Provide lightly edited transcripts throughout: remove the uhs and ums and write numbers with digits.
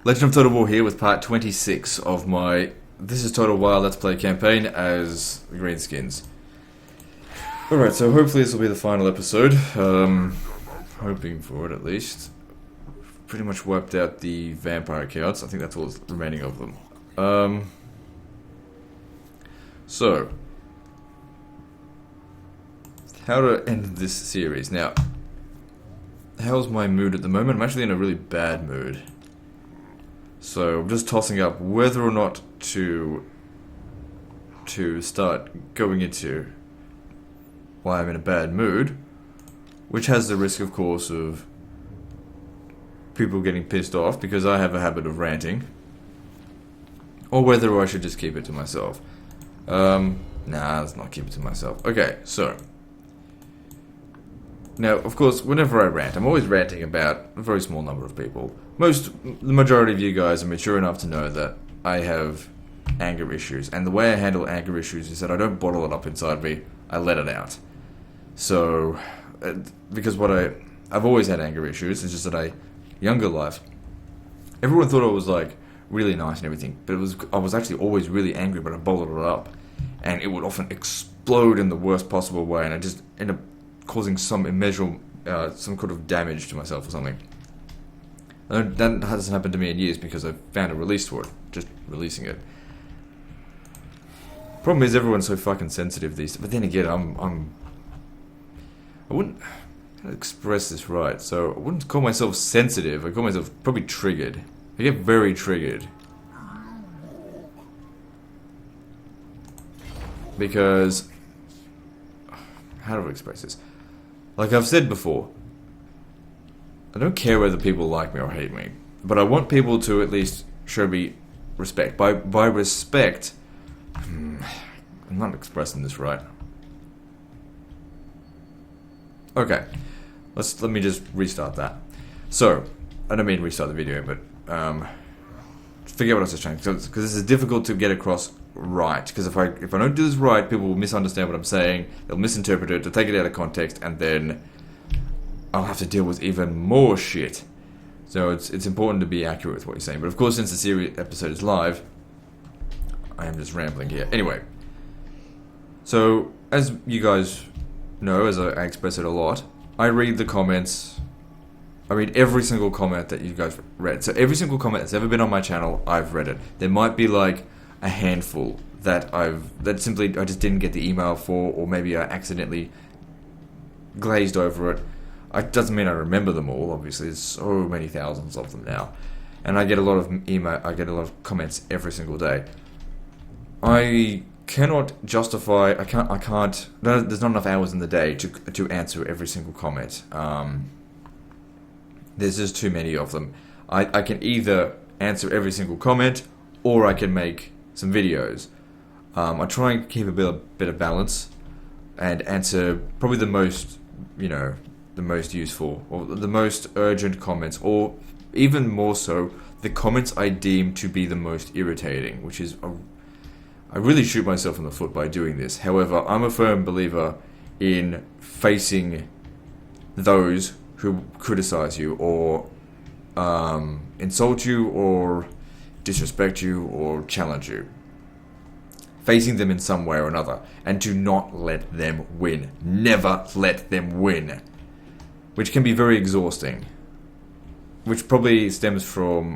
Legend of Total War here with part 26 of my This is Total War Let's Play campaign as Greenskins. Alright, so hopefully this will be the final episode. Hoping for it at least. Pretty much wiped out the vampire accounts. I think that's all that's remaining of them. So, how to end this series. Now, how's my mood at the moment? I'm actually in a really bad mood. So I'm just tossing up whether or not to start going into why I'm in a bad mood, which has the risk, of course, of people getting pissed off because I have a habit of ranting, or whether I should just keep it to myself. Nah, let's not keep it to myself. Okay, so now, of course, whenever I rant, I'm always ranting about a very small number of people. The majority of you guys are mature enough to know that I have anger issues, and the way I handle anger issues is that I don't bottle it up inside me, I let it out. So, because I've always had anger issues, it's just that younger life, everyone thought I was like really nice and everything, but I was actually always really angry, but I bottled it up, and it would often explode in the worst possible way, and I just end up causing some immeasurable, some kind of damage to myself or something. And that hasn't happened to me in years because I've found a release for it, just releasing it. Problem is everyone's so fucking sensitive these days, but then again, I wouldn't express this right, so I wouldn't call myself sensitive, I call myself probably triggered. I get very triggered. Because, how do I express this? Like I've said before, I don't care whether people like me or hate me, but I want people to at least show me respect. By respect, I'm not expressing this right. Okay, let me just restart that. So, I don't mean restart the video, but forget what I was just saying, because this is difficult to get across right. Because if I don't do this right, people will misunderstand what I'm saying. They'll misinterpret it, they'll take it out of context, and then I'll have to deal with even more shit. So it's important to be accurate with what you're saying. But of course, since the series episode is live, I am just rambling here. Anyway, so as you guys know, as I express it a lot, I read the comments. I read every single comment that you guys read. So every single comment that's ever been on my channel, I've read it. There might be like a handful that simply I just didn't get the email for, or maybe I accidentally glazed over it. It doesn't mean I remember them all, obviously, there's so many thousands of them now. And I get a lot of I get a lot of comments every single day. I cannot justify, there's not enough hours in the day to answer every single comment. There's just too many of them. I can either answer every single comment, or I can make some videos. I try and keep a bit of balance, and answer probably the most, the most useful, or the most urgent comments, or even more so, the comments I deem to be the most irritating, which is, I really shoot myself in the foot by doing this. However, I'm a firm believer in facing those who criticize you, or insult you, or disrespect you, or challenge you. Facing them in some way or another, and to not let them win. Never let them win. Which can be very exhausting. Which probably stems from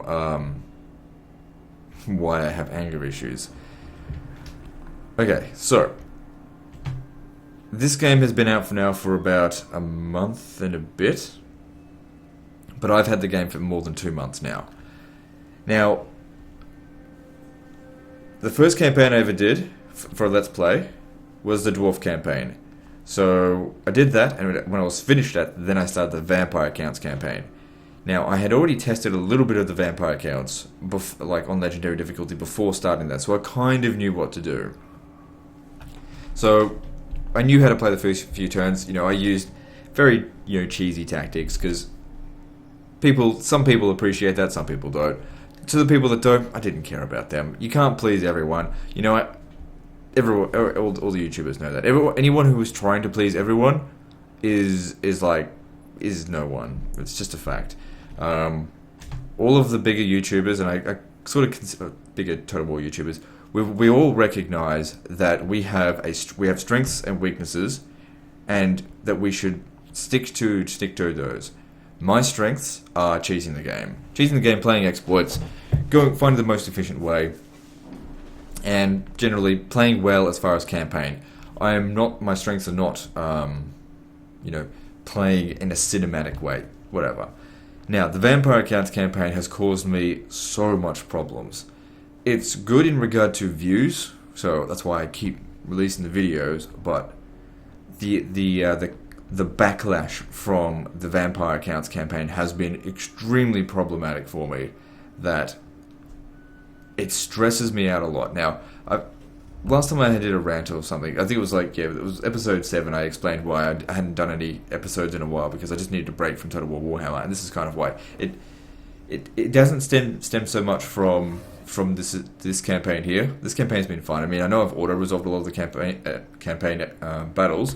why I have anger issues. Okay, so this game has been out for about a month and a bit, but I've had the game for more than 2 months now. Now, the first campaign I ever did for Let's Play was the Dwarf campaign. So I did that, and when I was finished that, then I started the Vampire Accounts campaign. Now, I had already tested a little bit of the Vampire Accounts, like on Legendary difficulty, before starting that, so I kind of knew what to do. So I knew how to play the first few turns. I used very cheesy tactics, because some people appreciate that, some people don't. To the people that don't, I didn't care about them. You can't please everyone. Everyone, all the YouTubers know that. Anyone who is trying to please everyone is no one. It's just a fact. all of the bigger YouTubers, and I sort of consider bigger Total War YouTubers, we all recognize that we have strengths and weaknesses, and that we should stick to those. My strengths are cheesing the game, playing exploits, finding the most efficient way, and generally playing well as far as campaign. My strengths are not, playing in a cinematic way, whatever. Now, the Vampire Accounts campaign has caused me so much problems. It's good in regard to views, so that's why I keep releasing the videos, but the backlash from the Vampire Accounts campaign has been extremely problematic for me, that it stresses me out a lot. Now, last time I did a rant or something, I think it was it was episode 7, I explained why I hadn't done any episodes in a while, because I just needed a break from Total War Warhammer, and this is kind of why. It doesn't stem so much from this campaign here. This campaign's been fine. I mean, I know I've auto-resolved a lot of the campaign battles,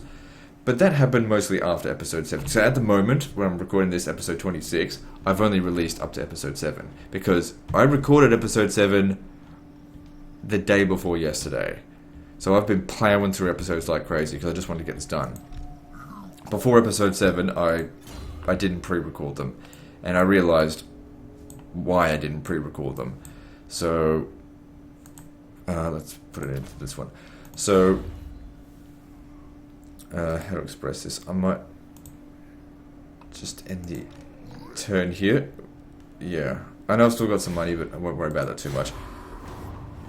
but that happened mostly after episode 7. So at the moment, when I'm recording this, episode 26, I've only released up to episode 7, because I recorded episode 7 the day before yesterday. So I've been plowing through episodes like crazy, because I just wanted to get this done. Before episode 7, I didn't pre-record them, and I realized why I didn't pre-record them. So let's put it into this one. So how to express this? I might just end the turn here. Yeah, I know I've still got some money, but I won't worry about that too much.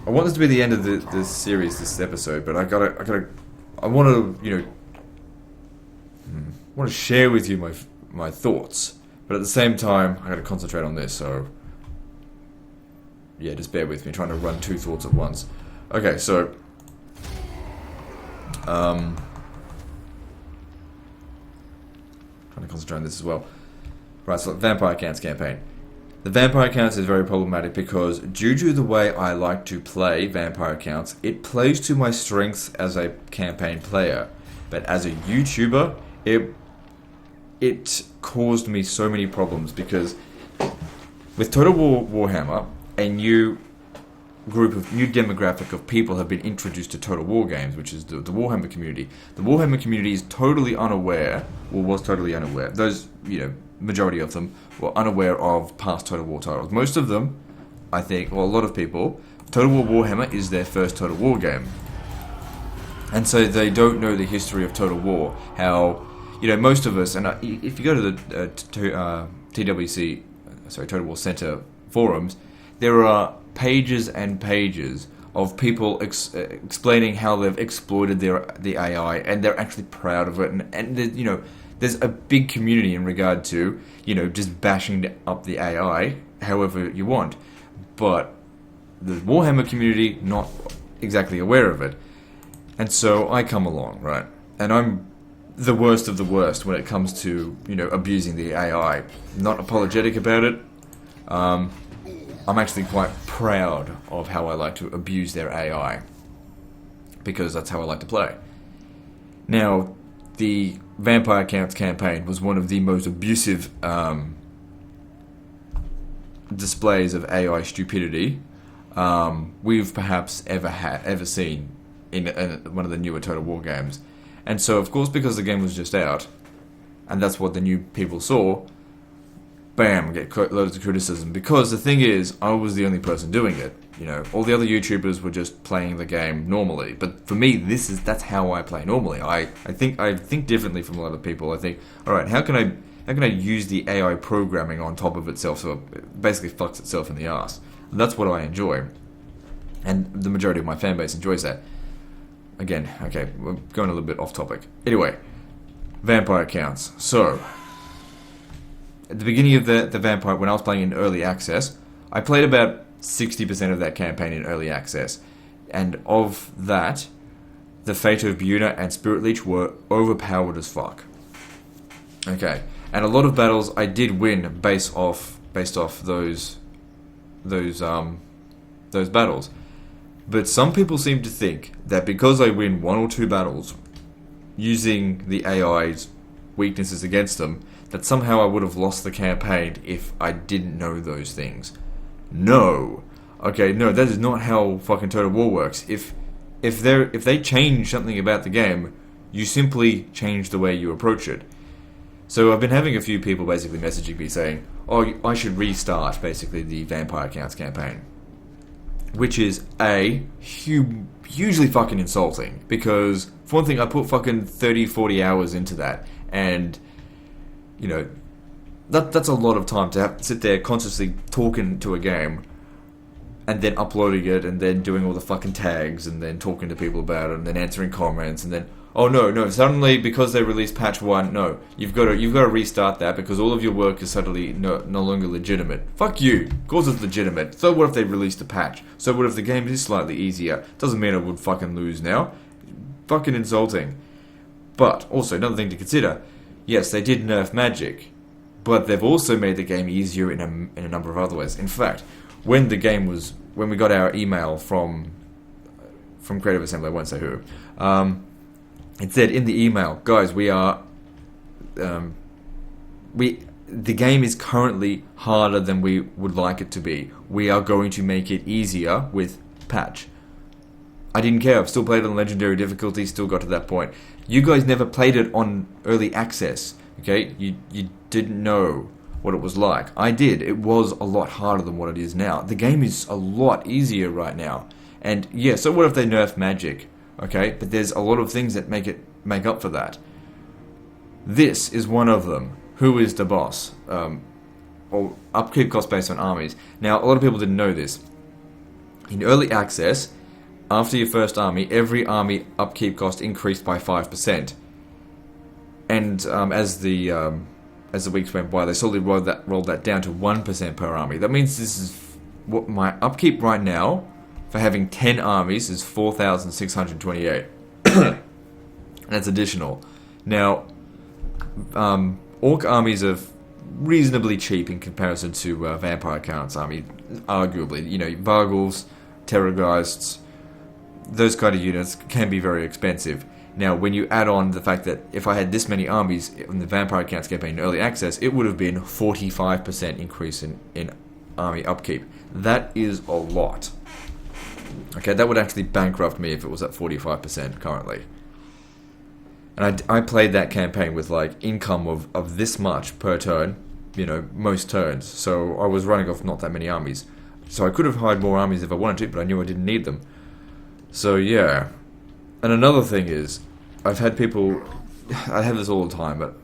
I want this to be the end of this series, this episode, but I want to share with you my thoughts, but at the same time, I gotta concentrate on this. So yeah, just bear with me, trying to run 2 thoughts at once. Okay, so trying to concentrate on this as well. Right, so Vampire Accounts campaign. The Vampire Accounts is very problematic because, due to the way I like to play Vampire Accounts, it plays to my strengths as a campaign player. But as a YouTuber, it caused me so many problems, because with Total War Warhammer, a new demographic of people have been introduced to Total War games, which is the Warhammer community. The Warhammer community is totally unaware, or was totally unaware. Those, majority of them were unaware of past Total War titles. Most of them, I think, or a lot of people, Total War Warhammer is their first Total War game. And so they don't know the history of Total War. How, most of us, and if you go to the TWC, Total War Center forums, there are pages and pages of people explaining how they've exploited the AI, and they're actually proud of it, and there's a big community in regard to, just bashing up the AI however you want. But the Warhammer community, not exactly aware of it. And so I come along, right? And I'm the worst of the worst when it comes to, abusing the AI. Not apologetic about it. I'm actually quite proud of how I like to abuse their AI, because that's how I like to play. Now, the Vampire Accounts campaign was one of the most abusive displays of AI stupidity we've perhaps ever seen in one of the newer Total War games. And so, of course, because the game was just out, and that's what the new people saw, bam, get loads of criticism. Because the thing is, I was the only person doing it. All the other YouTubers were just playing the game normally. But for me, that's how I play normally. I think differently from a lot of people. I think, all right, how can I use the AI programming on top of itself so it basically fucks itself in the ass? And that's what I enjoy, and the majority of my fan base enjoys that. Again, okay, we're going a little bit off topic. Anyway, Vampire Accounts. So, at the beginning of the Vampire, when I was playing in early access, I played about 60% of that campaign in early access, and of that, the Fate of Buna and Spirit Leech were overpowered as fuck. Okay, and a lot of battles I did win based off those battles. But some people seem to think that because I win 1 or 2 battles using the AI's weaknesses against them, that somehow I would have lost the campaign if I didn't know those things. No. Okay, no, that is not how fucking Total War works. If they change something about the game, you simply change the way you approach it. So I've been having a few people basically messaging me saying, oh, I should restart basically the Vampire Counts campaign. Which is hugely fucking insulting. Because, for one thing, I put fucking 30, 40 hours into that. And, you know, that's a lot of time to have to sit there consciously talking to a game and then uploading it and then doing all the fucking tags and then talking to people about it and then answering comments and then, oh no, suddenly because they released patch 1, no, you've got to restart that because all of your work is suddenly no longer legitimate. Fuck you. Of course it's legitimate. So what if they released a patch? So what if the game is slightly easier? Doesn't mean I would fucking lose now. Fucking insulting. But also another thing to consider, yes, they did nerf magic, but they've also made the game easier in a number of other ways. In fact, when we got our email from Creative Assembly, I won't say who, it said in the email, guys, the game is currently harder than we would like it to be. We are going to make it easier with patch. I didn't care. I've still played it on legendary difficulty, still got to that point. You guys never played it on early access, okay? You didn't know what it was like. I did. It was a lot harder than what it is now. The game is a lot easier right now. And yeah, so what if they nerf magic? Okay, but there's a lot of things that make up for that. This is one of them. Who is the boss? Or upkeep cost based on armies. Now, a lot of people didn't know this. In early access, after your first army, every army upkeep cost increased by 5%. And as the weeks went by, they slowly rolled that down to 1% per army. That means this is what my upkeep right now for having 10 armies is 4,628. That's additional. Now, orc armies are reasonably cheap in comparison to Vampire Counts army, arguably. You know, Vargals, Terrorgeists, those kind of units can be very expensive. Now, when you add on the fact that if I had this many armies in the Vampire Counts campaign in early access, it would have been 45% increase in army upkeep. That is a lot. Okay, that would actually bankrupt me if it was at 45% currently. And I played that campaign with like income of this much per turn, you know, most turns. So I was running off not that many armies. So I could have hired more armies if I wanted to, but I knew I didn't need them. So yeah. And another thing is, I've had people, I have this all the time, but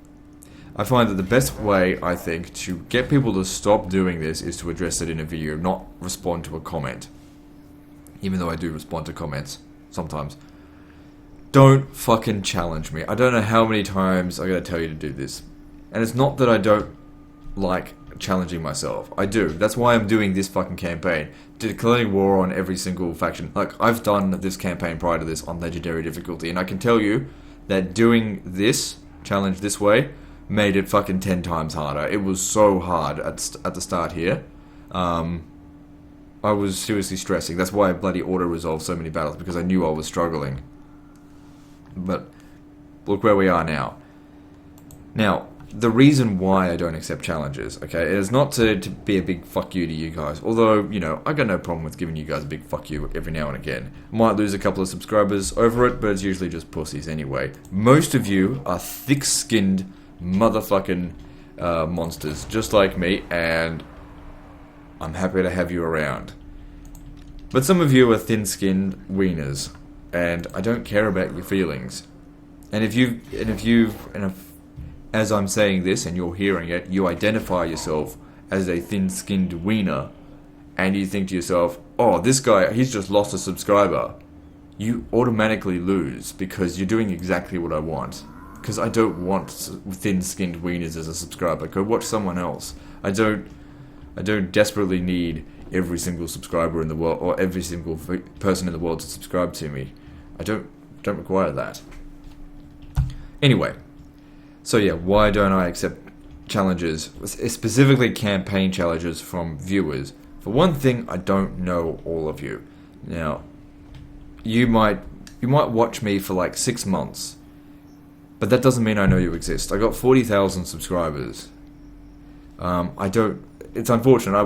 I find that the best way, I think, to get people to stop doing this is to address it in a video, not respond to a comment. Even though I do respond to comments, sometimes. Don't fucking challenge me. I don't know how many times I gotta tell you to do this. And it's not that I don't like challenging myself. I do. That's why I'm doing this fucking campaign. Declaring war on every single faction. Like, I've done this campaign prior to this on legendary difficulty, and I can tell you that doing this challenge this way made it fucking 10 times harder. It was so hard at the start here. I was seriously stressing. That's why I bloody auto-resolved so many battles, because I knew I was struggling. But look where we are now. Now, the reason why I don't accept challenges, okay, it is not to be a big fuck you to you guys. Although, you know, I got no problem with giving you guys a big fuck you every now and again. Might lose a couple of subscribers over it, but it's usually just pussies anyway. Most of you are thick-skinned motherfucking monsters, just like me, and I'm happy to have you around. But some of you are thin-skinned wieners, and I don't care about your feelings. And if as I'm saying this and you're hearing it, you identify yourself as a thin-skinned wiener, and you think to yourself, oh, this guy, he's just lost a subscriber. You automatically lose, because you're doing exactly what I want. Because I don't want thin-skinned wieners as a subscriber. Go watch someone else. I don't desperately need every single subscriber in the world, or every single person in the world to subscribe to me. I don't require that. Anyway, so yeah, why don't I accept challenges, specifically campaign challenges from viewers? For one thing, I don't know all of you. Now, you might watch me for like 6 months, But that doesn't mean I know you exist. I got 40,000 subscribers. It's unfortunate.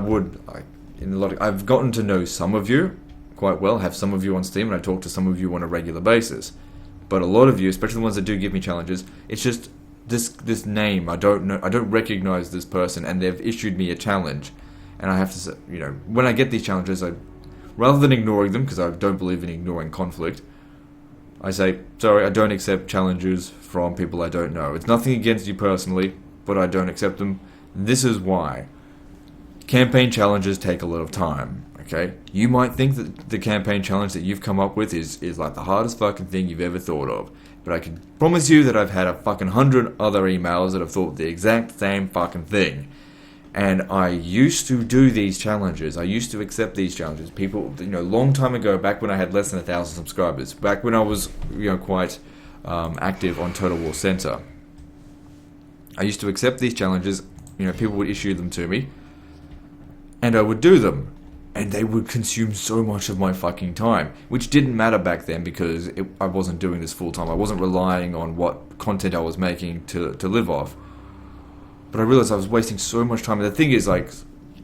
I've gotten to know some of you quite well, have some of you on Steam, and I talk to some of you on a regular basis. But a lot of you, especially the ones that do give me challenges, it's just this name. I don't recognize this person, and they've issued me a challenge, and I have to say, when I get these challenges, rather than ignoring them, because I don't believe in ignoring conflict, I say, sorry, I don't accept challenges from people I don't know. It's nothing against you personally, but I don't accept them. This is why. Campaign challenges take a lot of time, okay? You might think that the campaign challenge that you've come up with is like the hardest fucking thing you've ever thought of. But I can promise you that I've had a fucking 100 other emails that have thought the exact same fucking thing. And I used to do these challenges. I used to accept these challenges. People, long time ago, back when I had less than 1,000 subscribers, back when I was, quite active on Total War Center, I used to accept these challenges. People would issue them to me, and I would do them, and they would consume so much of my fucking time, which didn't matter back then because I wasn't doing this full time. I wasn't relying on what content I was making to live off. But I realized I was wasting so much time. And the thing is,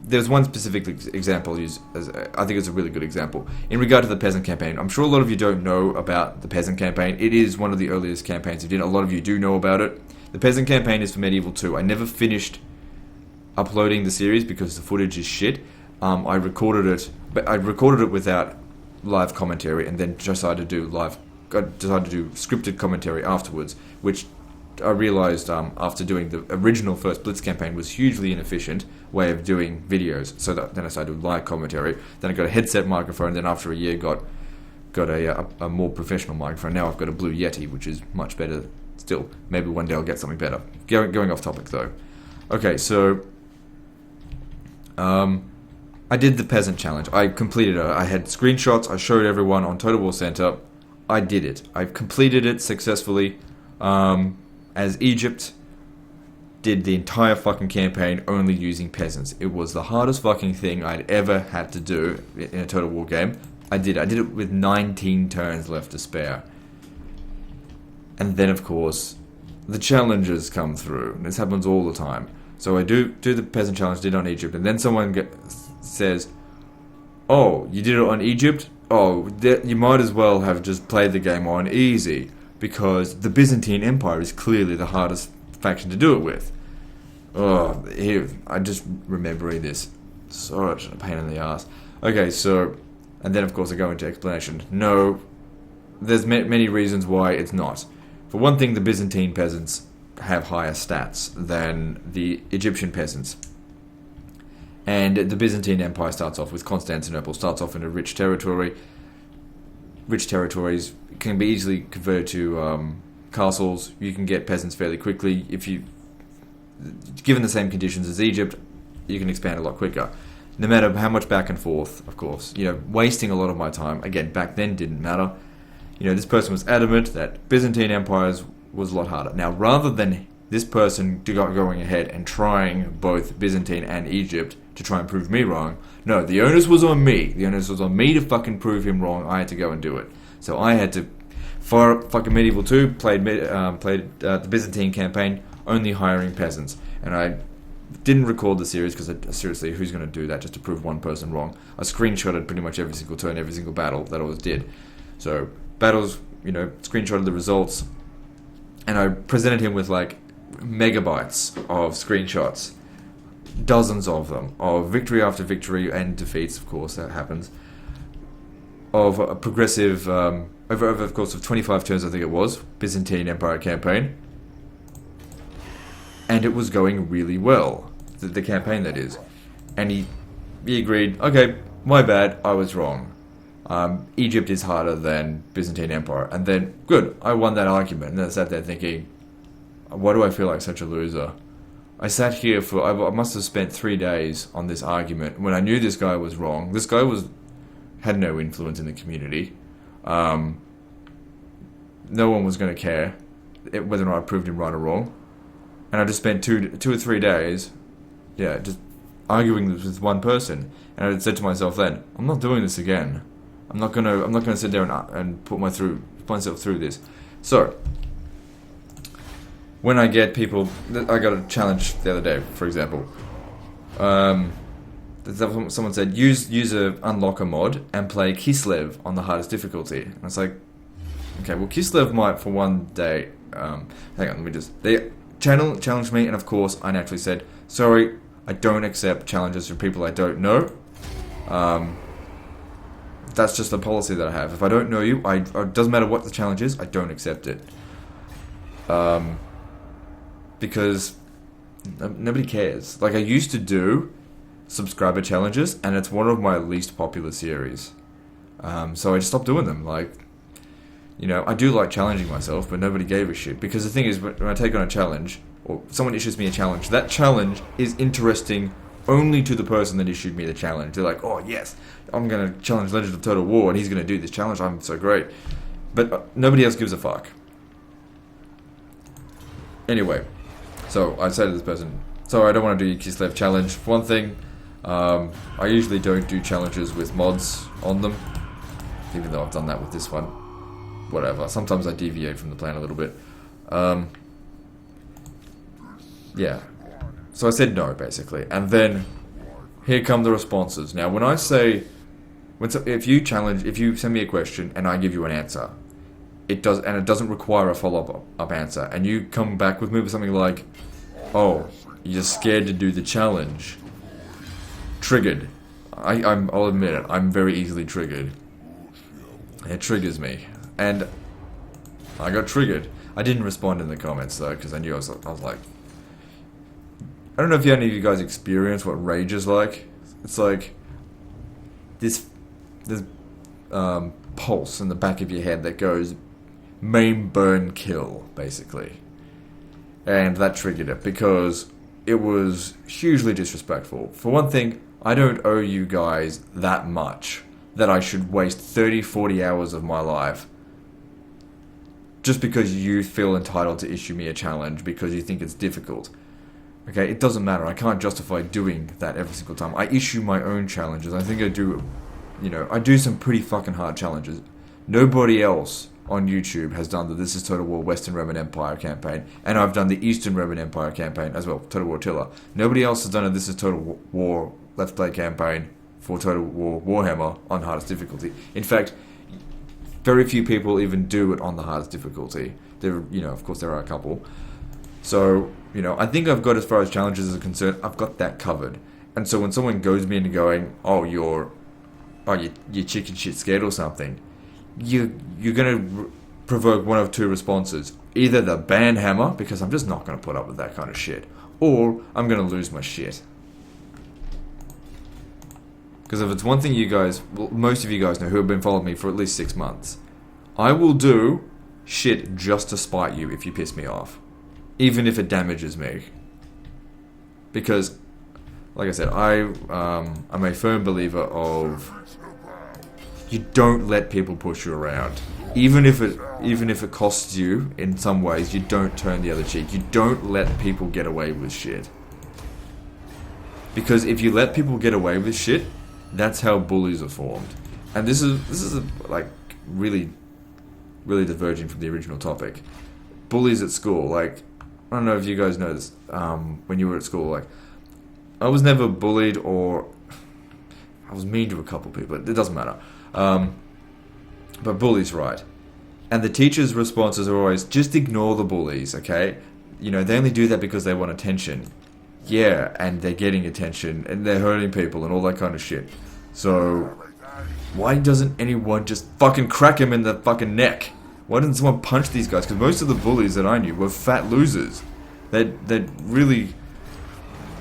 there's one specific example I'll use, I think it's a really good example. In regard to the Peasant campaign, I'm sure a lot of you don't know about the Peasant campaign. It is one of the earliest campaigns you did. A lot of you do know about it. The Peasant campaign is for Medieval 2. I never finished uploading the series because the footage is shit. I recorded it, but I recorded it without live commentary, and then decided to do scripted commentary afterwards, which I realized after doing the original first Blitz campaign was hugely inefficient way of doing videos. So then I started doing live commentary. Then I got a headset microphone. Then after a year, got a more professional microphone. Now I've got a Blue Yeti, which is much better still. Maybe one day I'll get something better. Going off topic though. Okay, so I did the Peasant challenge. I completed it. I had screenshots. I showed everyone on Total War Center. I did it. I completed it successfully. As Egypt did the entire fucking campaign only using peasants. It was the hardest fucking thing I'd ever had to do in a Total War game. I did it with 19 turns left to spare. And then, of course, the challenges come through. And this happens all the time. So I do the peasant challenge, did on Egypt, and then someone says, oh, you did it on Egypt? Oh, you might as well have just played the game on easy, because the Byzantine Empire is clearly the hardest faction to do it with. Oh, I just remembering this. Such a pain in the ass. Okay, so, and then of course I go into explanation. No, there's many reasons why it's not. For one thing, the Byzantine peasants have higher stats than the Egyptian peasants. And the Byzantine Empire starts off with Constantinople, starts off in a rich territory. Rich territories can be easily converted to castles. You can get peasants fairly quickly. Given the same conditions as Egypt, you can expand a lot quicker. No matter how much back and forth, of course. Wasting a lot of my time. Again, back then didn't matter. This person was adamant that Byzantine empires was a lot harder. Now, rather than this person going ahead and trying both Byzantine and Egypt to try and prove me wrong, no, the onus was on me. The onus was on me to fucking prove him wrong. I had to go and do it. So I had to fire up fucking Medieval 2, played the Byzantine campaign, only hiring peasants. And I didn't record the series because seriously, who's going to do that just to prove one person wrong? I screenshotted pretty much every single turn, every single battle that I always did. So battles, screenshotted the results, and I presented him with like megabytes of screenshots, dozens of them, of victory after victory and defeats, of course, that happens, of a progressive, over of course of 25 turns I think it was, Byzantine Empire campaign, and it was going really well, the campaign that is, and he agreed, okay, my bad, I was wrong. Egypt is harder than Byzantine Empire. And then, good, I won that argument. And I sat there thinking, why do I feel like such a loser? I sat here I must have spent 3 days on this argument when I knew this guy was wrong. This guy had no influence in the community. No one was going to care whether or not I proved him right or wrong. And I just spent two or 3 days, just arguing with one person. And I said to myself then, I'm not doing this again. I'm not gonna sit there and put myself through this. So when I get people, I got a challenge the other day, for example. Someone said use a unlocker mod and play Kislev on the hardest difficulty. And it's like, okay, well Kislev might for one day. Hang on, let me just. They challenged me, and of course I naturally said, sorry, I don't accept challenges from people I don't know. That's just the policy that I have. If I don't know you, it doesn't matter what the challenge is, I don't accept it. Because nobody cares. Like, I used to do subscriber challenges, and it's one of my least popular series. So I just stopped doing them. Like, you know, I do like challenging myself, but nobody gave a shit. Because the thing is, when I take on a challenge, or someone issues me a challenge, that challenge is interesting only to the person that issued me the challenge. They're like, oh yes, I'm going to challenge Legend of Total War, and he's going to do this challenge, I'm so great. But nobody else gives a fuck. Anyway, so I say to this person, sorry, I don't want to do your Kislev challenge. For one thing, I usually don't do challenges with mods on them, even though I've done that with this one. Whatever, sometimes I deviate from the plan a little bit. Yeah, so I said no, basically, and then here come the responses. Now, when I say, if you send me a question and I give you an answer, it doesn't require a follow-up answer, and you come back with me with something like, oh, you're scared to do the challenge. Triggered. I'll admit it, I'm very easily triggered. It triggers me, and I got triggered. I didn't respond in the comments though, because I knew I was like, I don't know if any of you guys experience what rage is like. It's like this pulse in the back of your head that goes maim, burn, kill, basically. And that triggered it because it was hugely disrespectful. For one thing, I don't owe you guys that much that I should waste 30, 40 hours of my life just because you feel entitled to issue me a challenge because you think it's difficult. Okay, it doesn't matter. I can't justify doing that every single time. I issue my own challenges. I think I do, I do some pretty fucking hard challenges. Nobody else on YouTube has done the This is Total War Western Roman Empire campaign, and I've done the Eastern Roman Empire campaign as well, Total War Tiller. Nobody else has done a This is Total War Left Play campaign for Total War Warhammer on hardest difficulty. In fact, very few people even do it on the hardest difficulty. There, of course there are a couple. So, I think I've got, as far as challenges are concerned, I've got that covered. And so when someone goes me into going, you're chicken shit scared or something, you're going to provoke one of two responses. Either the ban hammer, because I'm just not going to put up with that kind of shit, or I'm going to lose my shit. Because if it's one thing you guys, most of you guys know who have been following me for at least 6 months, I will do shit just to spite you if you piss me off. Even if it damages me. Because, like I said, I'm a firm believer of you don't let people push you around. Even if it costs you in some ways, you don't turn the other cheek. You don't let people get away with shit. Because if you let people get away with shit, that's how bullies are formed. And this is like really, really diverging from the original topic. Bullies at school, like, I don't know if you guys know this, when you were at school, like, I was never bullied, or I was mean to a couple people, it doesn't matter. But bullies, right. And the teachers' responses are always, just ignore the bullies, okay? They only do that because they want attention. Yeah, and they're getting attention, and they're hurting people, and all that kind of shit. So, why doesn't anyone just fucking crack him in the fucking neck? Why didn't someone punch these guys? Because most of the bullies that I knew were fat losers. They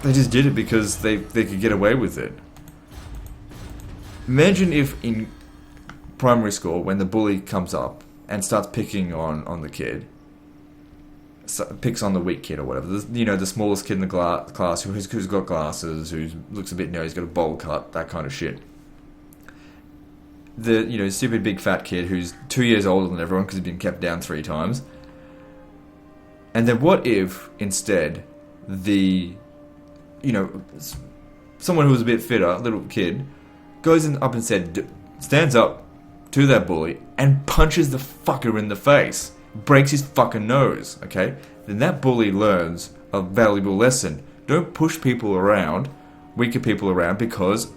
just did it because they could get away with it. Imagine if in primary school, when the bully comes up and starts picking on the kid, picks on the weak kid or whatever, the smallest kid in the class who's got glasses, who looks a bit, he's got a bowl cut, that kind of shit. The stupid big fat kid who's 2 years older than everyone because he's been kept down 3 times. And then what if instead someone who was a bit fitter, a little kid, goes up and stands up to that bully and punches the fucker in the face. breaks his fucking nose, okay? Then that bully learns a valuable lesson. Don't push people around, weaker people around, because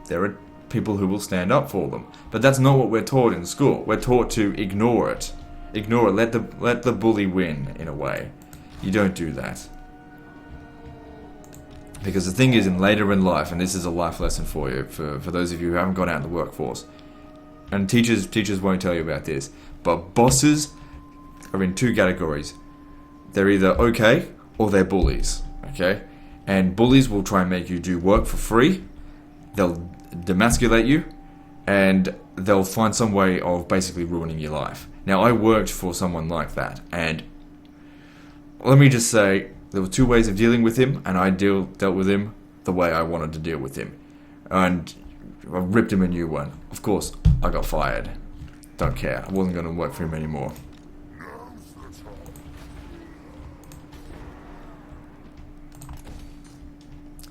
there are people who will stand up for them. But that's not what we're taught in school. We're taught to ignore it. Ignore it. Let the bully win, in a way. You don't do that. Because the thing is, later in life, and this is a life lesson for you, for those of you who haven't gone out in the workforce, and teachers won't tell you about this, but bosses are in two categories. They're either okay, or they're bullies, okay? And bullies will try and make you do work for free, they'll demasculate you, and they'll find some way of basically ruining your life. Now, I worked for someone like that, and let me just say, there were two ways of dealing with him, and I dealt with him the way I wanted to deal with him. And I ripped him a new one. Of course, I got fired. Don't care. I wasn't going to work for him anymore.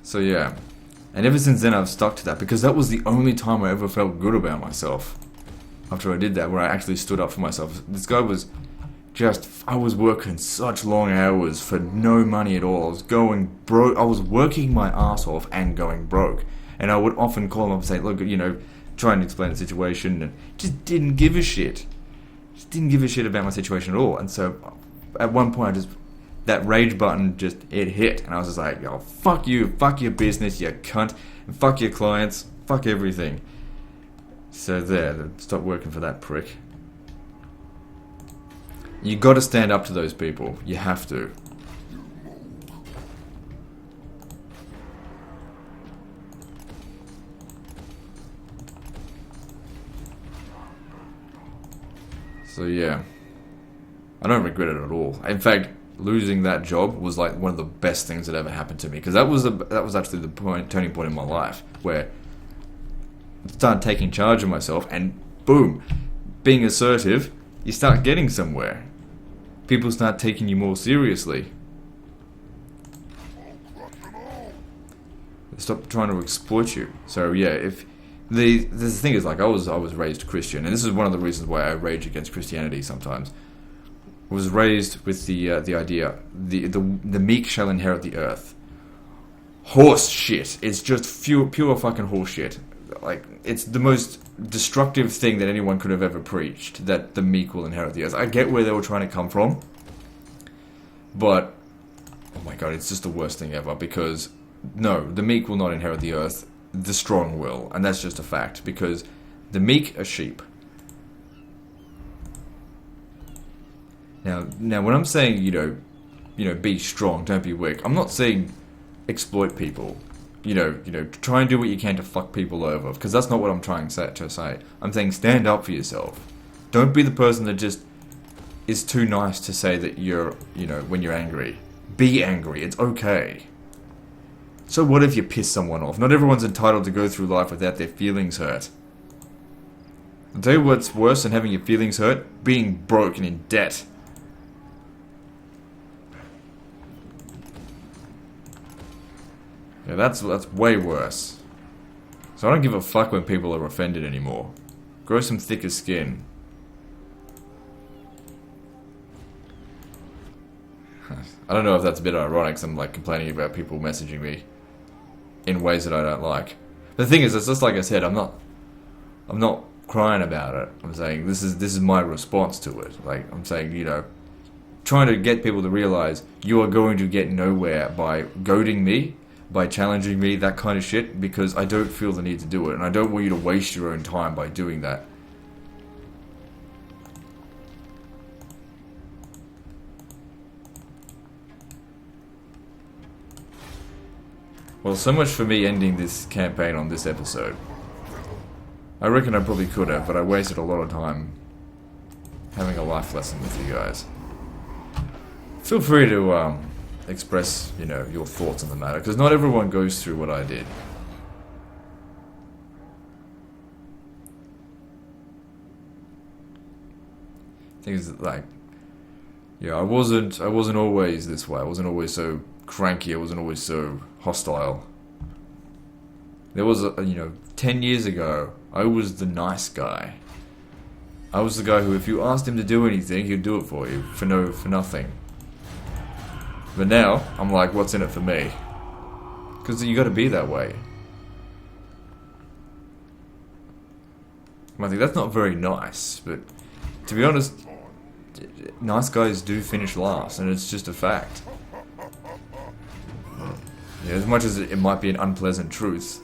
So yeah. And ever since then I've stuck to that, because that was the only time I ever felt good about myself. After I did that, where I actually stood up for myself. This guy was I was working such long hours for no money at all. I was going broke. I was working my ass off and going broke. And I would often call him up and say, look, try and explain the situation, and just didn't give a shit. Just didn't give a shit about my situation at all. And so at one point that rage button it hit, and I was just like, yo, fuck you, fuck your business, you cunt, and fuck your clients, fuck everything. So there, stop working for that prick. You gotta stand up to those people. You have to. So yeah, I don't regret it at all. In fact, losing that job was like one of the best things that ever happened to me, because that was actually the turning point in my life where I started taking charge of myself, and boom, being assertive, you start getting somewhere. People start taking you more seriously. They stop trying to exploit you. So yeah, if the thing is, like, I was raised Christian, and this is one of the reasons why I rage against Christianity sometimes. I was raised with the idea the meek shall inherit the earth. Horse shit. It's just pure fucking horse shit. Like, it's the most destructive thing that anyone could have ever preached, that the meek will inherit the earth. I get where they were trying to come from, but oh my god, it's just the worst thing ever, because no, the meek will not inherit the earth, the strong will, and that's just a fact, because the meek are sheep. Now when I'm saying, be strong, don't be weak, I'm not saying exploit people. Try and do what you can to fuck people over, because that's not what I'm trying to say. I'm saying stand up for yourself. Don't be the person that just is too nice to say that you're, when you're angry. Be angry. It's okay. So what if you piss someone off? Not everyone's entitled to go through life without their feelings hurt. I'll tell you what's worse than having your feelings hurt? Being broke and in debt. Yeah, that's way worse. So I don't give a fuck when people are offended anymore. Grow some thicker skin. I don't know if that's a bit ironic, because I'm like complaining about people messaging me in ways that I don't like. But the thing is, it's just like I said, I'm not crying about it. I'm saying this is my response to it. Like, I'm saying, trying to get people to realize you are going to get nowhere by goading me, by challenging me, that kind of shit, because I don't feel the need to do it, and I don't want you to waste your own time by doing that. Well, so much for me ending this campaign on this episode. I reckon I probably could have, but I wasted a lot of time having a life lesson with you guys. Feel free to express, your thoughts on the matter, because not everyone goes through what I did. Things like, I wasn't always this way. I wasn't always so cranky. I wasn't always so hostile. There was 10 years ago, I was the nice guy. I was the guy who, if you asked him to do anything, he'd do it for you for nothing. But now I'm like, what's in it for me? Because you got to be that way. I think that's not very nice, but to be honest, nice guys do finish last, and it's just a fact. Yeah, as much as it might be an unpleasant truth,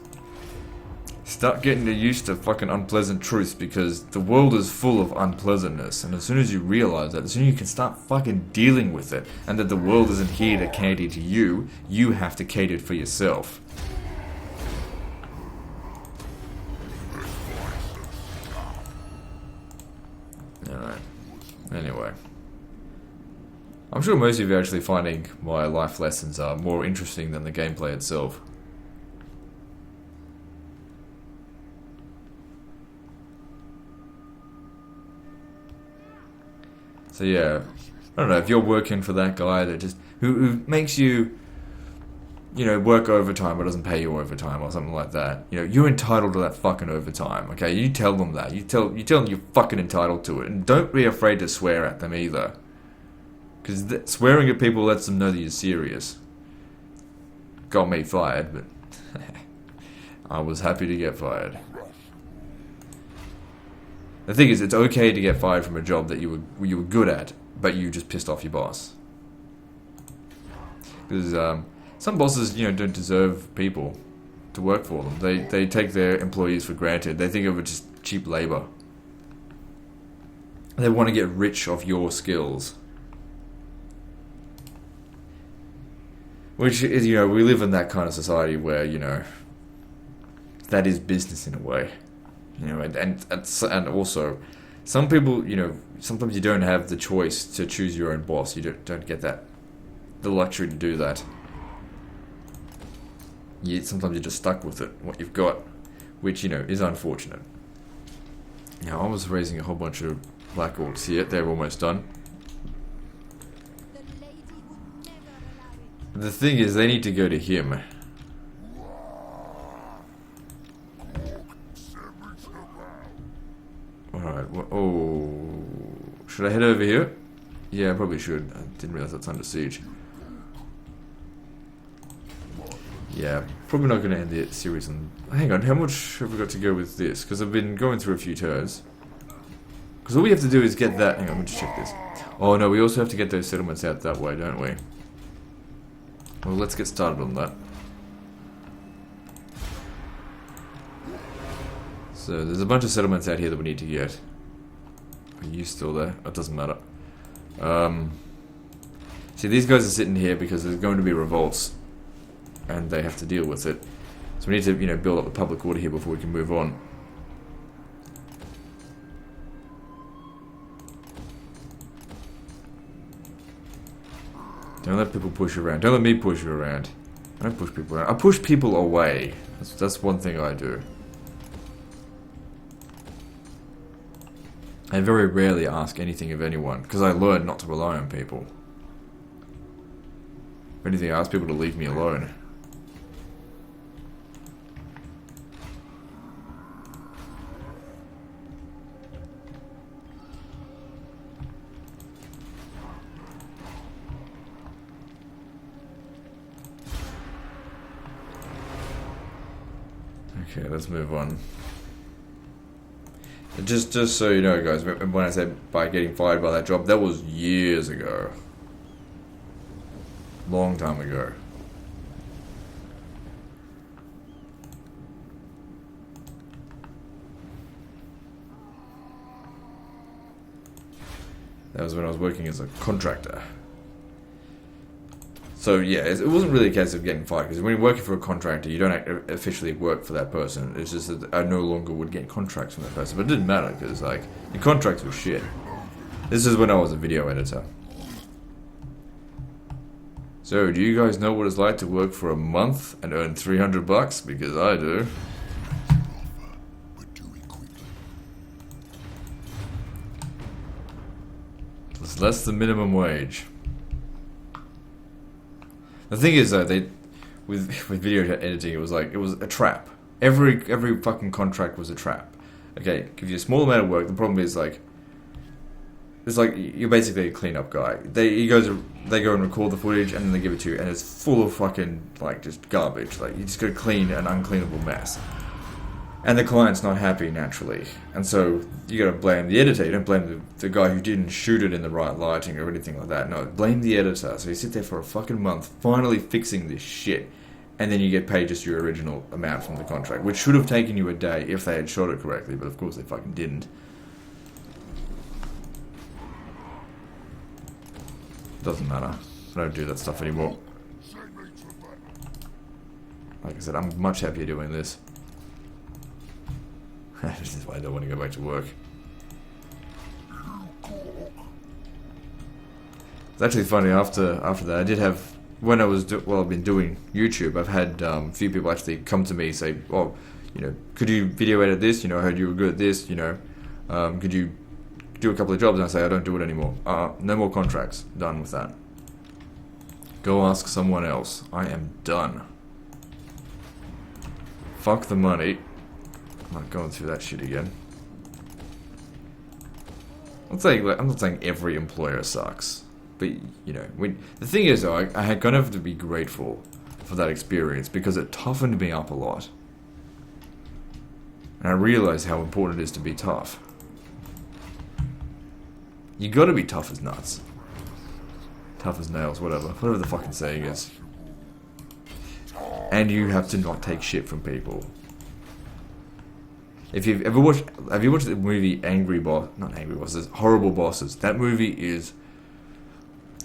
start getting used to fucking unpleasant truths, because the world is full of unpleasantness, and as soon as you realize that, as soon as you can start fucking dealing with it, and that the world isn't here to cater to you, you have to cater for yourself. Alright. Anyway. I'm sure most of you are actually finding my life lessons are more interesting than the gameplay itself. So yeah, I don't know, if you're working for that guy that just who makes you, you know, work overtime but doesn't pay you overtime or something like that, you know, you're entitled to that fucking overtime, okay? You tell them that. You tell them you're fucking entitled to it, and don't be afraid to swear at them either. Because swearing at people lets them know that you're serious. Got me fired, but I was happy to get fired. The thing is, it's okay to get fired from a job that you were good at, but you just pissed off your boss. Because some bosses, you know, don't deserve people to work for them. They take their employees for granted. They think of it just cheap labor. They want to get rich off your skills. Which is, you know, we live in that kind of society where, you know, that is business in a way. You know, and also, some people, you know, sometimes you don't have the choice to choose your own boss. You don't get the luxury to do that. Sometimes you're just stuck with it, what you've got, which, you know, is unfortunate. Now, I was raising a whole bunch of black orcs here. They're almost done. The thing is, they need to go to him. Alright, oh... Should I head over here? Yeah, I probably should. I didn't realize that's under siege. Yeah, probably not going to end the series on... Hang on, how much have we got to go with this? Because I've been going through a few turns. Because all we have to do is get that... Hang on, let me just check this. Oh no, we also have to get those settlements out that way, don't we? Well, let's get started on that. So, there's a bunch of settlements out here that we need to get. Are you still there? It doesn't matter. See, these guys are sitting here because there's going to be revolts. And they have to deal with it. So we need to, you know, build up the public order here before we can move on. Don't let people push you around. Don't let me push you around. I don't push people around. I push people away. That's one thing I do. I very rarely ask anything of anyone, because I learned not to rely on people. If anything, I ask people to leave me alone. Okay, let's move on. Just so you know, guys, when I said by getting fired by that job, that was years ago. Long time ago. That was when I was working as a contractor. So yeah, it wasn't really a case of getting fired, because when you're working for a contractor, you don't officially work for that person. It's just that I no longer would get contracts from that person, but it didn't matter, because like, the contracts were shit. This is when I was a video editor. So, do you guys know what it's like to work for a month and earn $300? Because I do. It's less than minimum wage. The thing is, though, with video editing, it was a trap. Every fucking contract was a trap. Okay, give you a small amount of work. The problem is, like, it's like you're basically a cleanup guy. They go and record the footage and then they give it to you, and it's full of fucking like just garbage. Like you just got to clean an uncleanable mess, and the client's not happy naturally, and so you got to blame the editor. You don't blame the guy who didn't shoot it in the right lighting or anything like that. No, blame the editor. So you sit there for a fucking month finally fixing this shit, and then you get paid just your original amount from the contract, which should have taken you a day if they had shot it correctly, but of course they fucking didn't. Doesn't matter. I don't do that stuff anymore. Like I said, I'm much happier doing this. This is why I don't want to go back to work. It's actually funny, after that, I did have, when I was, I've been doing YouTube, I've had a few people actually come to me say, oh, you know, could you video edit this? You know, I heard you were good at this, you know, could you do a couple of jobs? And I say, I don't do it anymore. No more contracts. Done with that. Go ask someone else. I am done. Fuck the money. I'm not going through that shit again. I'm not saying every employer sucks, but you know, the thing is though, I had kind of to be grateful for that experience because it toughened me up a lot, and I realized how important it is to be tough. You gotta be tough as nuts. Tough as nails, whatever the fucking saying is. And you have to not take shit from people. If you've ever watched, have you watched the movie not Angry Bosses, Horrible Bosses? That movie is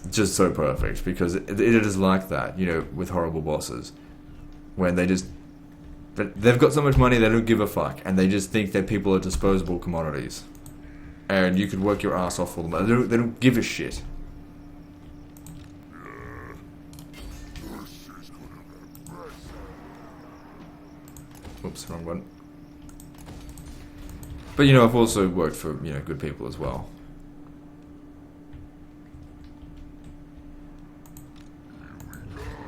just so perfect because it is like that, you know, with horrible bosses, when but they've got so much money they don't give a fuck, and they just think that people are disposable commodities, and you could work your ass off for them. They don't give a shit. Oops, wrong one. But you know, I've also worked for, you know, good people as well.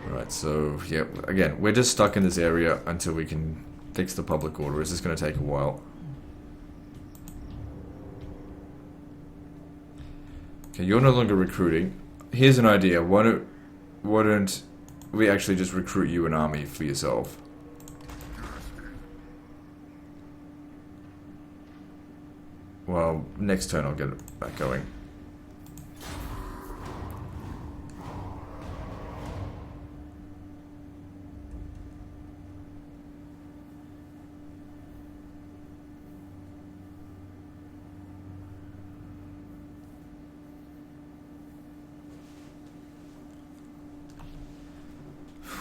Alright, so yeah, again, we're just stuck in this area until we can fix the public order. It's just going to take a while. Okay, you're no longer recruiting. Here's an idea. Why don't we actually just recruit you an army for yourself? Well, next turn I'll get it back going.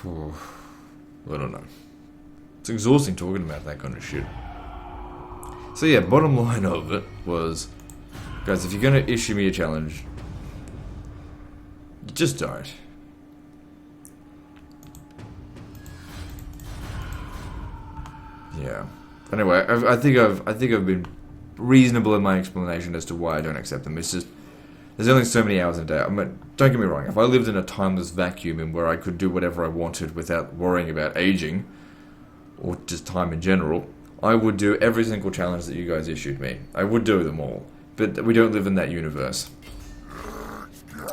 I don't know. It's exhausting talking about that kind of shit. So yeah, bottom line of it was, guys, if you're going to issue me a challenge, you just don't. Yeah. Anyway, I think I've been reasonable in my explanation as to why I don't accept them. It's just, there's only so many hours in a day. I mean, don't get me wrong, if I lived in a timeless vacuum in where I could do whatever I wanted without worrying about aging, or just time in general, I would do every single challenge that you guys issued me. I would do them all. But we don't live in that universe.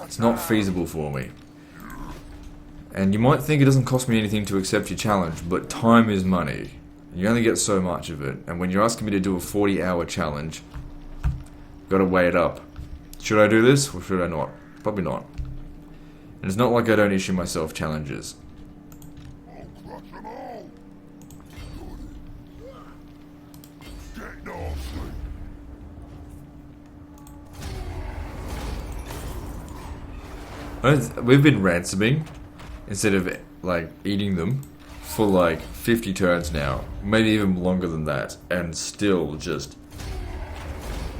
It's not feasible for me. And you might think it doesn't cost me anything to accept your challenge, but time is money. You only get so much of it. And when you're asking me to do a 40-hour challenge, you've got to weigh it up. Should I do this, or should I not? Probably not. And it's not like I don't issue myself challenges. We've been ransoming instead of like eating them for like 50 turns now, maybe even longer than that, and still just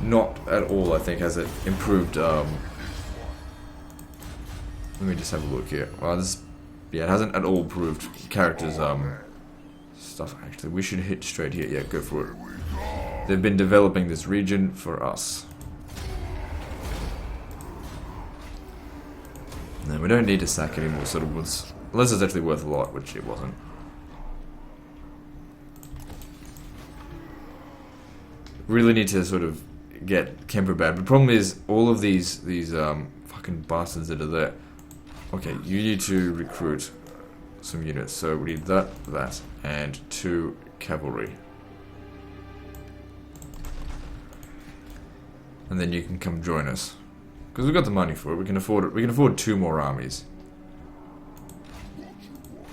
not at all, I think, has it improved. Let me just have a look here. Well, yeah, it hasn't at all improved characters stuff. Actually, we should hit straight here. Yeah, go for it. They've been developing this region for us. No, we don't need to sack any more settlements. Unless it's actually worth a lot, which it wasn't. Really need to sort of get Kemper bad. But the problem is, all of these fucking bastards that are there. Okay, you need to recruit some units. So we need that, and 2 cavalry. And then you can come join us. Because we've got the money for it. We can afford it. We can afford 2 more armies.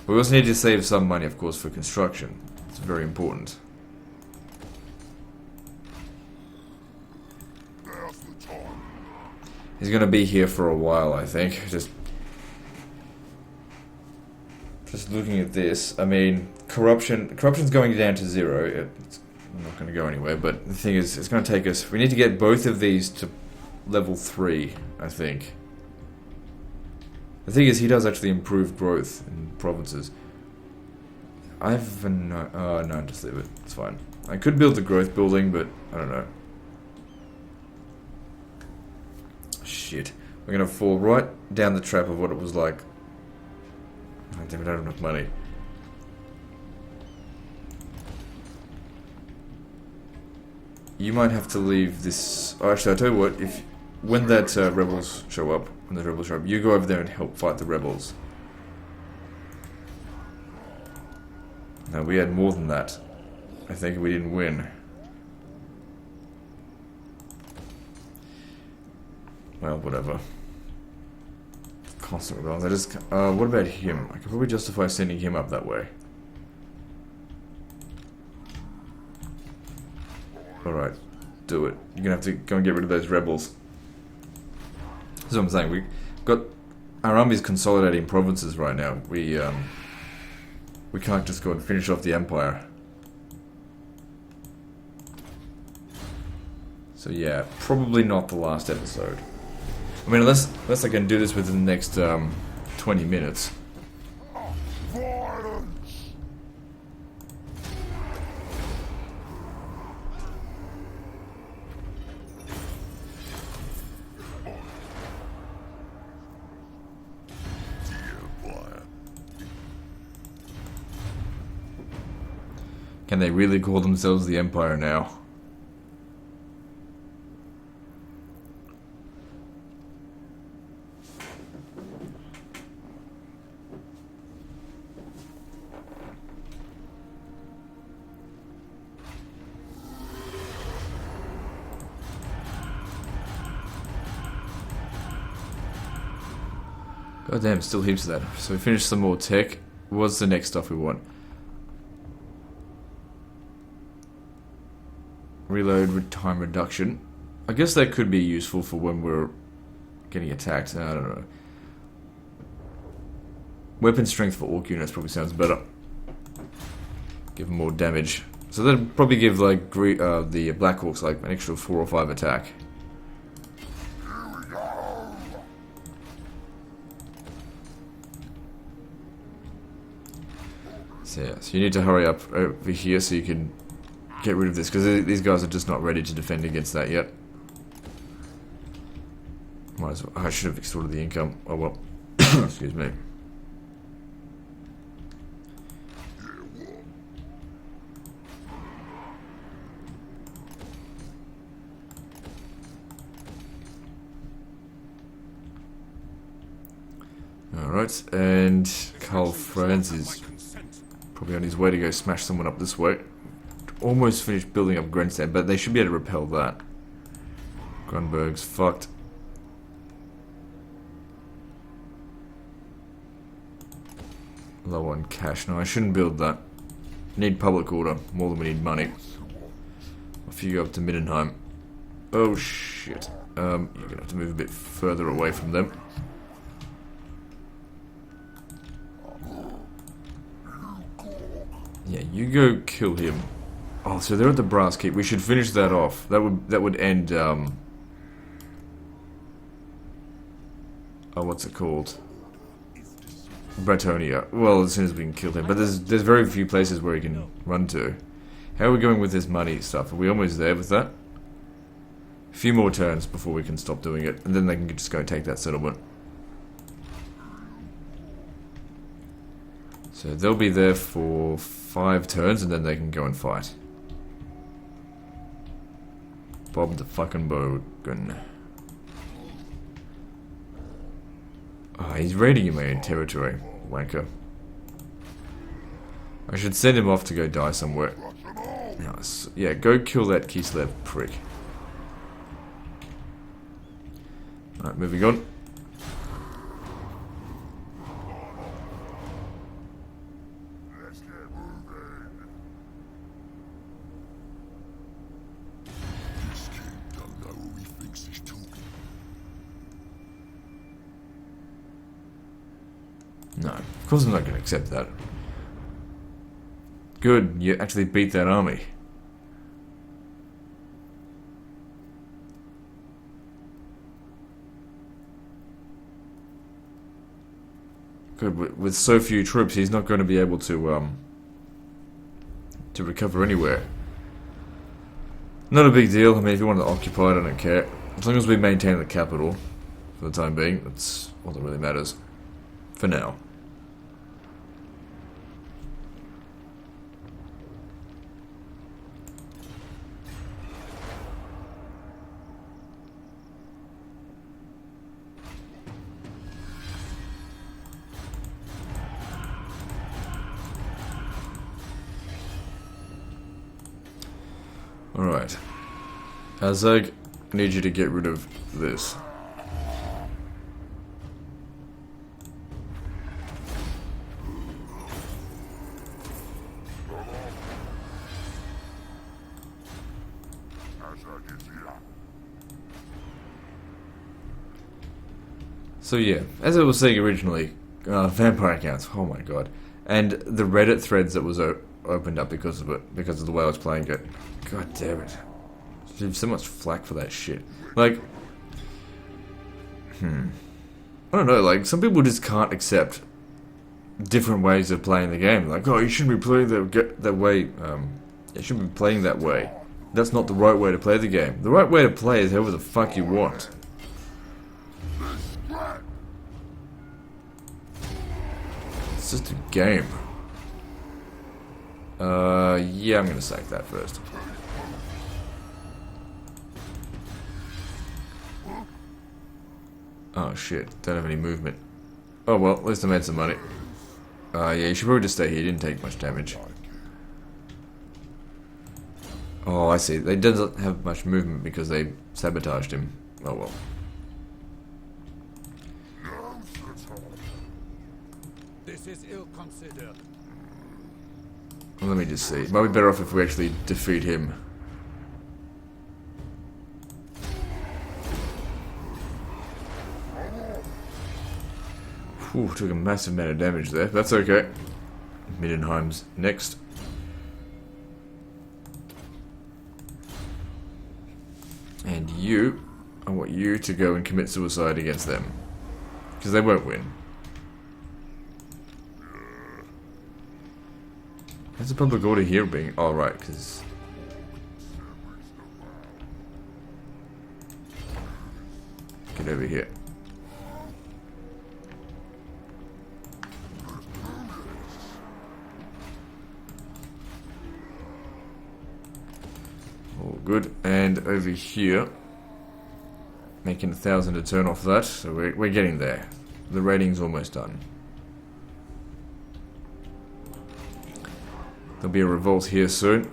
We also need to save some money, of course, for construction. It's very important. He's gonna be here for a while, I think. Just looking at this, I mean, corruption's going down to 0. It's not going to go anywhere, but the thing is, it's going to take us... We need to get both of these to level 3, I think. The thing is, he does actually improve growth in provinces. I have no, just leave it. It's fine. I could build the growth building, but I don't know. Shit. We're going to fall right down the trap of what it was like. Oh, damn it, I don't have enough money. You might have to leave this... Oh, actually, I'll tell you what, when that rebels show up, you go over there and help fight the rebels. Now, we had more than that. I think we didn't win. Well, whatever. Constant rebels. What about him? I could probably justify sending him up that way. Alright, do it. You're gonna have to go and get rid of those rebels. That's what I'm saying. We got our army's consolidating provinces right now. We can't just go and finish off the empire. So yeah, probably not the last episode. I mean, unless I can do this within the next 20 minutes. Can they really call themselves the Empire now? God damn, still heaps of that. So we finished some more tech. What's the next stuff we want? Reload time reduction. I guess that could be useful for when we're getting attacked. I don't know. Weapon strength for orc units probably sounds better. Give them more damage. So that'd probably give like the Black Orcs like an extra 4 or 5 attack. So yeah, so you need to hurry up over here so you can get rid of this, because these guys are just not ready to defend against that yet. Might as well. I should have extorted the income. Oh well. Excuse me. Alright, and Carl Franz is probably on his way to go smash someone up this way. Almost finished building up Greenskins, but they should be able to repel that. Grunberg's fucked. Low on cash. No, I shouldn't build that. Need public order more than we need money. Off you go up to Middenheim. Oh shit. You're gonna have to move a bit further away from them. Yeah, you go kill him. Oh, so they're at the Brass Keep. We should finish that off. That would end. Oh, what's it called? Bretonia. Well, as soon as we can kill him. But there's very few places where he can run to. How are we going with this money stuff? Are we almost there with that? A few more turns before we can stop doing it, and then they can just go take that settlement. So they'll be there for 5 turns, and then they can go and fight. Bob the fucking Bogan. Oh, he's raiding my own territory, wanker. I should send him off to go die somewhere. Yeah, go kill that Kislev prick. Alright, moving on. No, of course I'm not going to accept that. Good, you actually beat that army. Good, with so few troops, he's not going to be able to recover anywhere. Not a big deal. I mean, if you want to occupy it, I don't care. As long as we maintain the capital for the time being, that's all that really matters. For now. Alright. WAAAGH, I need you to get rid of this. So yeah, as I was saying originally, vampire accounts, oh my god. And the Reddit threads that was opened up because of it, because of the way I was playing it. God damn it. There's so much flack for that shit. Like, I don't know, like, some people just can't accept different ways of playing the game. Like, oh, you shouldn't be playing that way, you shouldn't be playing that way. That's not the right way to play the game. The right way to play is however the fuck you want. It's just a game. Yeah, I'm gonna sack that first. Oh shit, don't have any movement. Oh well, at least I made some money. Yeah, you should probably just stay here, you didn't take much damage. Oh, I see. They didn't have much movement because they sabotaged him. Oh well. This is ill-considered. Well, let me just see. It might be better off if we actually defeat him. Whew, took a massive amount of damage there. That's okay. Middenheim's next. And you, I want you to go and commit suicide against them. Because they won't win. There's a public order here being... Oh, right, because... Get over here. All good. And over here... Making 1,000 to turn off that, so we're getting there. The rating's almost done. There'll be a revolt here soon.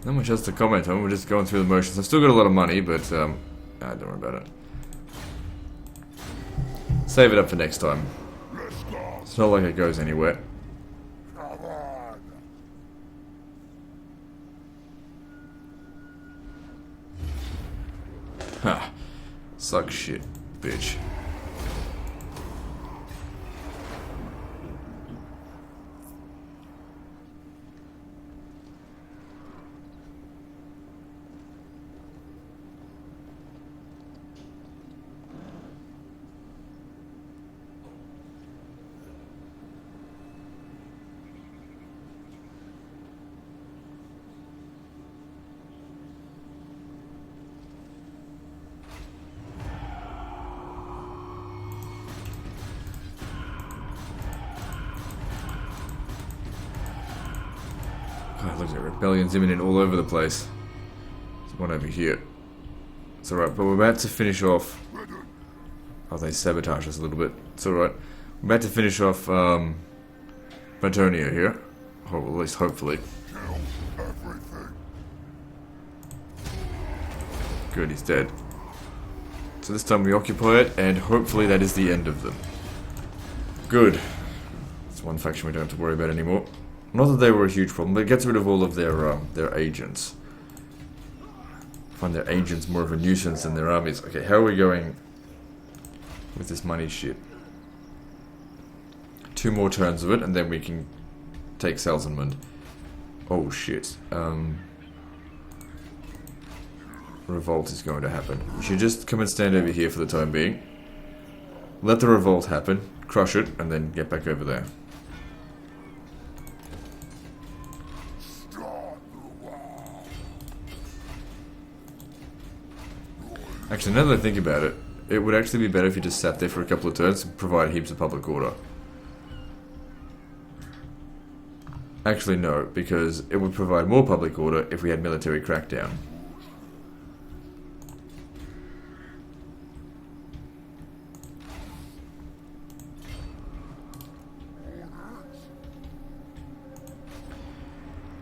Not much else to comment on, we're just going through the motions. I've still got a lot of money, but don't worry about it. Save it up for next time. It's not like it goes anywhere. Ha. Suck shit, bitch. Looks like rebellion's imminent all over the place. There's one over here. It's alright, but we're about to finish off. Oh, they sabotage us a little bit. It's alright. We're about to finish off Bretonia here. Or at least hopefully. Good, he's dead. So this time we occupy it, and hopefully that is the end of them. Good. It's one faction we don't have to worry about anymore. Not that they were a huge problem, but it gets rid of all of their agents. I find their agents more of a nuisance than their armies. Okay, how are we going with this money shit? 2 more turns of it, and then we can take Selzenmund. Oh shit. Revolt is going to happen. We should just come and stand over here for the time being. Let the revolt happen, crush it, and then get back over there. Actually, now that I think about it, it would actually be better if you just sat there for a couple of turns and provide heaps of public order. Actually, no, because it would provide more public order if we had military crackdown.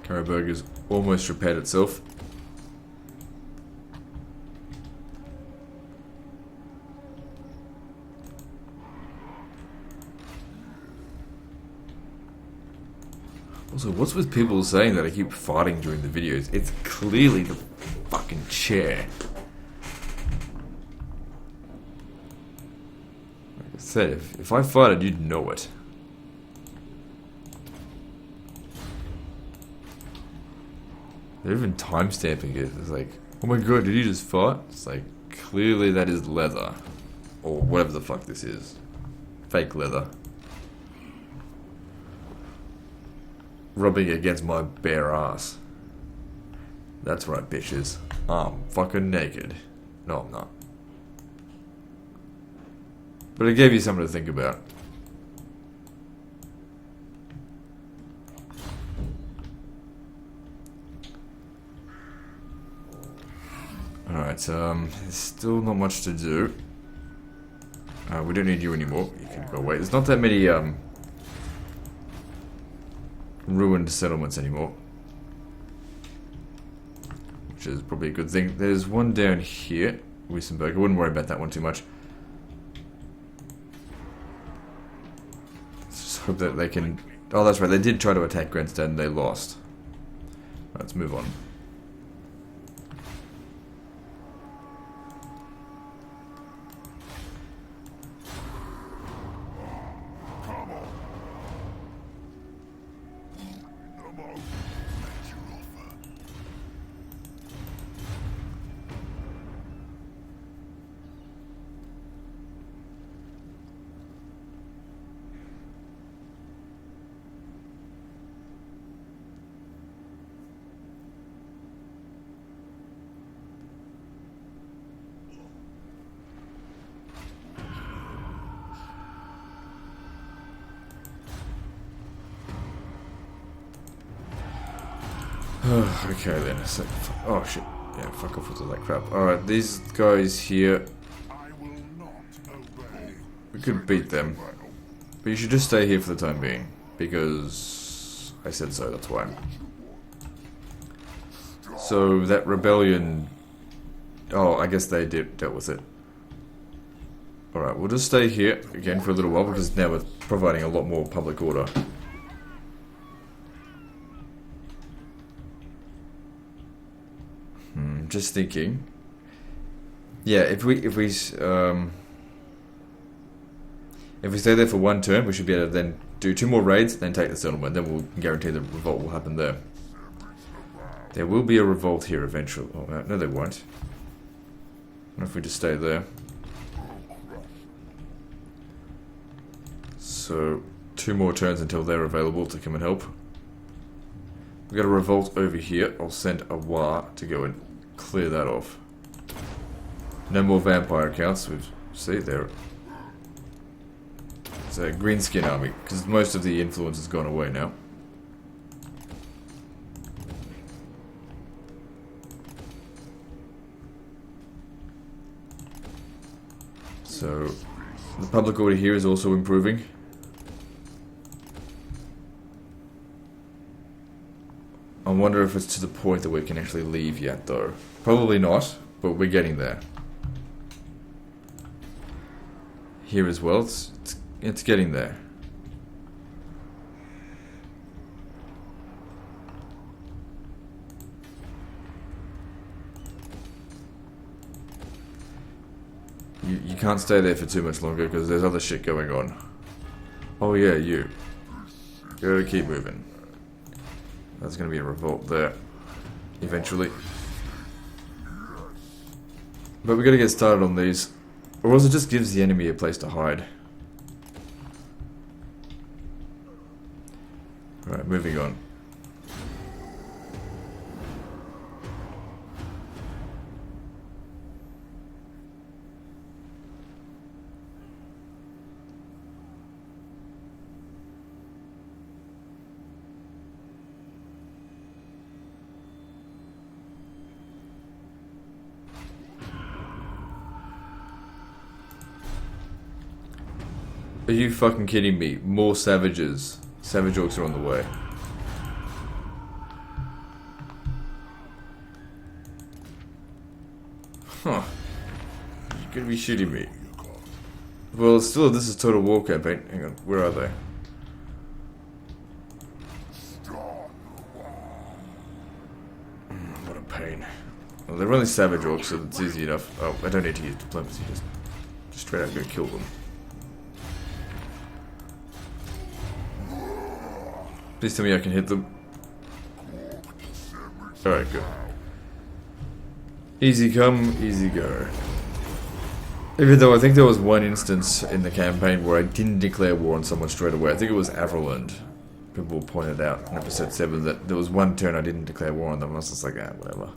Karaburg has almost repaired itself. Also, what's with people saying that I keep farting during the videos? It's clearly the fucking chair. Like I said, if I farted, you'd know it. They're even timestamping it. It's like, oh my god, did you just fart? It's like, clearly that is leather. Or whatever the fuck this is. Fake leather. Rubbing against my bare ass. That's right, bitches. I'm fucking naked. No, I'm not. But it gave you something to think about. Alright, there's still not much to do. We don't need you anymore. You can go away. There's not that many, ruined settlements anymore. Which is probably a good thing. There's one down here, Wissenberg. I wouldn't worry about that one too much. Let's just hope that they can... Oh, that's right. They did try to attack Grenstead and they lost. Let's move on. Okay then. So, oh shit. Yeah, fuck off with all that crap. Alright, these guys here. We could beat them. But you should just stay here for the time being. Because I said so, that's why. So that rebellion... Oh, I guess they dealt with it. Alright, we'll just stay here again for a little while because now we're providing a lot more public order. Just thinking. Yeah, if we stay there for one turn, we should be able to then do 2 more raids, then take the settlement. Then we'll guarantee the revolt will happen there. There will be a revolt here eventually. Oh no, there won't. What if we just stay there? So 2 more turns until they're available to come and help. We've got a revolt over here. I'll send a WAAAGH to go and clear that off. No more vampire accounts. We've see there. It's a greenskin army because most of the influence has gone away now. So the public order here is also improving. I wonder if it's to the point that we can actually leave yet, though. Probably not, but we're getting there. Here as well, it's getting there. You can't stay there for too much longer because there's other shit going on. Oh yeah, you. Gotta keep moving. There's gonna be a revolt there. Eventually. But we gotta get started on these. Or else it just gives the enemy a place to hide. Alright, moving on. Are you fucking kidding me? More savages. Savage orcs are on the way. Huh. You're gonna be shitting me. Well, still, this is Total War campaign. Hang on, where are they? What a pain. Well, they're only savage orcs, so it's easy enough. Oh, I don't need to use diplomacy, just straight out go kill them. Please tell me I can hit them. Alright, good. Easy come, easy go. Even though I think there was one instance in the campaign where I didn't declare war on someone straight away. I think it was Averland. People pointed out in episode 7 that there was one turn I didn't declare war on them, and I was just like, ah, whatever.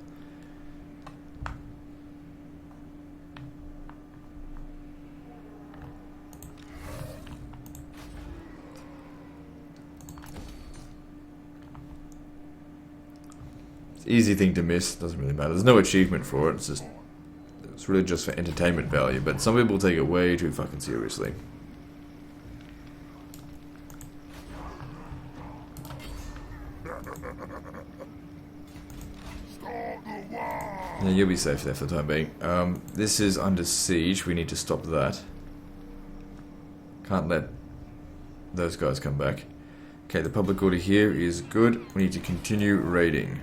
Easy thing to miss, doesn't really matter. There's no achievement for it, it's really just for entertainment value, but some people take it way too fucking seriously. Yeah, you'll be safe there for the time being. This is under siege, we need to stop that. Can't let those guys come back. Okay, the public order here is good, we need to continue raiding.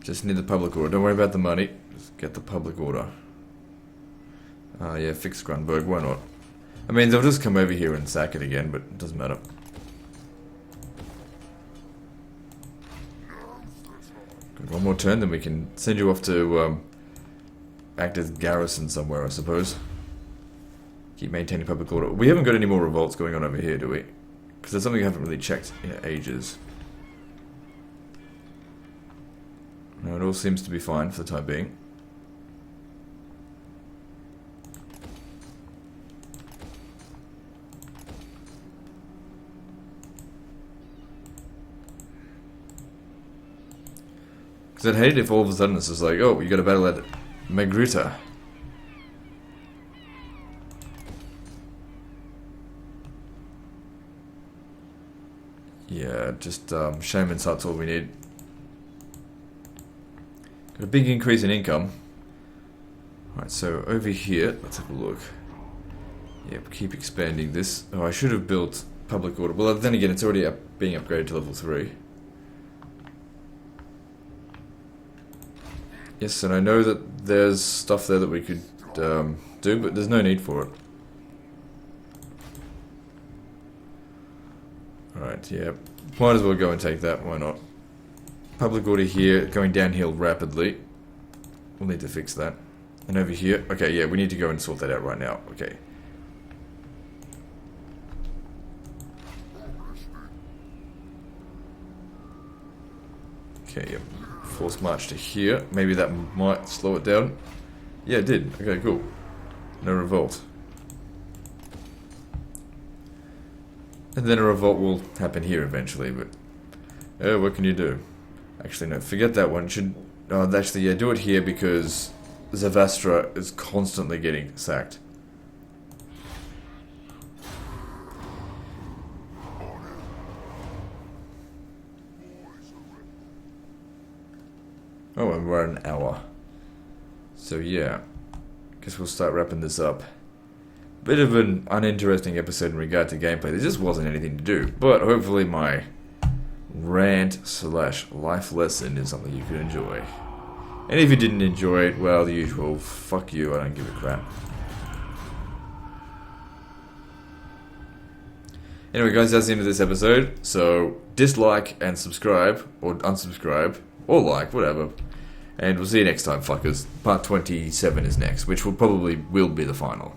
Just need the public order. Don't worry about the money. Just get the public order. Yeah, fix Grunberg. Why not? I mean, they'll just come over here and sack it again, but it doesn't matter. Good. One more turn, then we can send you off to act as garrison somewhere, I suppose. Keep maintaining public order. We haven't got any more revolts going on over here, do we? Because that's something I haven't really checked in ages. No, it all seems to be fine for the time being. Because I'd hate it if all of a sudden it's just like, oh, you got a battle at Magruta. Yeah, just Shaman's Hut's all we need. Got a big increase in income. Alright, so over here, let's have a look. Yep, keep expanding this. Oh, I should have built public order. Well, then again, it's already being upgraded to level 3. Yes, and I know that there's stuff there that we could do, but there's no need for it. Alright, yeah. Might as well go and take that, why not? Public order here, going downhill rapidly. We'll need to fix that. And over here, okay, yeah, we need to go and sort that out right now. Okay. Okay, yep. force march to here. Maybe that might slow it down. Yeah, it did. Okay, cool. No revolt. And then a revolt will happen here eventually, but what can you do? Actually, no, forget that one. Actually, yeah, do it here because Zavastra is constantly getting sacked. Oh, and we're at an hour. So yeah, guess we'll start wrapping this up. Bit of an uninteresting episode in regard to gameplay. There just wasn't anything to do. But hopefully my rant/life lesson is something you could enjoy. And if you didn't enjoy it, well, the usual, fuck you, I don't give a crap. Anyway guys, that's the end of this episode. So, dislike and subscribe, or unsubscribe, or like, whatever. And we'll see you next time, fuckers. Part 27 is next, which will be the final.